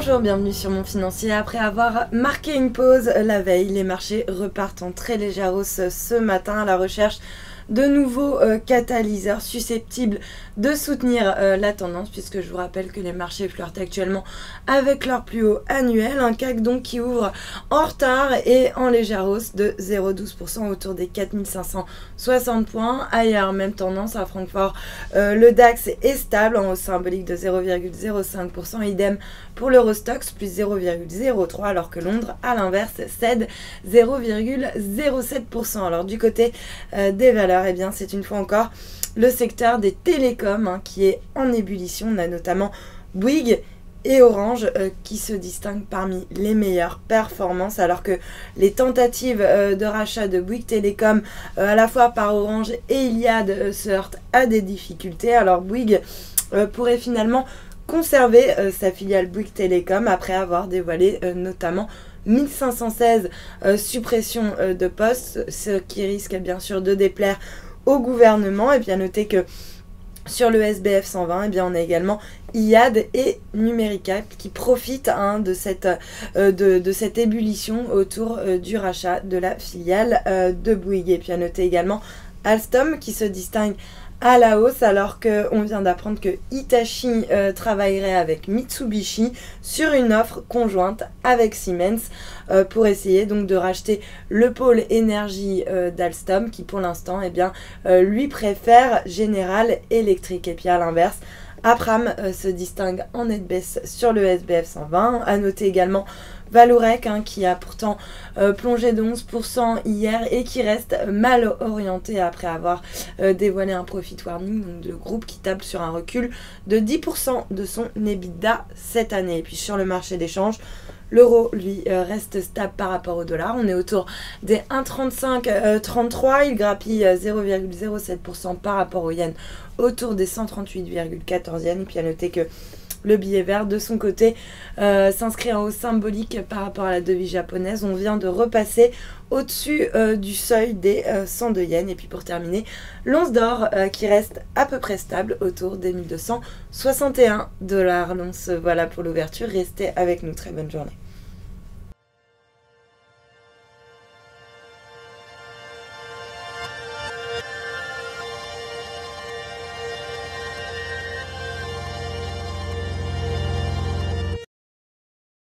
Bonjour, bienvenue sur Mon Financier. Après avoir marqué une pause la veille, les marchés repartent en très légère hausse ce matin à la recherche de nouveaux catalyseurs susceptibles de soutenir la tendance, puisque je vous rappelle que les marchés flirtent actuellement avec leur plus haut annuel, un CAC donc qui ouvre en retard et en légère hausse de 0,12% autour des 4560 points. Ailleurs, même tendance à Francfort, le DAX est stable en hausse symbolique de 0,05%, idem pour l'Eurostoxx plus 0,03%, alors que Londres à l'inverse cède 0,07%. Alors du côté des valeurs, eh bien c'est une fois encore le secteur des télécoms qui est en ébullition. On a notamment Bouygues et Orange qui se distinguent parmi les meilleures performances, alors que les tentatives de rachat de Bouygues Télécom à la fois par Orange et Iliad se heurtent à des difficultés. Alors Bouygues pourrait finalement conserver sa filiale Bouygues Télécom après avoir dévoilé notamment 1516 suppressions de postes, ce qui risque bien sûr de déplaire au gouvernement. Et bien noter que sur le SBF 120, eh bien on a également Iliad et Numérica qui profitent de cette ébullition autour du rachat de la filiale de Bouygues. Et puis à noter également Alstom qui se distingue à la hausse, alors qu'on vient d'apprendre que Hitachi travaillerait avec Mitsubishi sur une offre conjointe avec Siemens pour essayer donc de racheter le pôle énergie d'Alstom qui pour l'instant lui préfère General Electric. Et puis à l'inverse, Aperam se distingue en nette baisse sur le SBF 120. À noter également Vallourec qui a pourtant plongé de 11% hier et qui reste mal orienté après avoir dévoilé un profit warning. Donc le groupe qui table sur un recul de 10% de son EBITDA cette année. Et puis sur le marché d'échange, l'euro, lui, reste stable par rapport au dollar. On est autour des 1,3533. Il grappille 0,07% par rapport au yen, autour des 138,14 yens. Et puis à noter que le billet vert, de son côté, s'inscrit en hausse symbolique par rapport à la devise japonaise. On vient de repasser au-dessus du seuil des 102 yens. Et puis pour terminer, l'once d'or qui reste à peu près stable autour des 1261 $. L'once, voilà pour l'ouverture. Restez avec nous. Très bonne journée.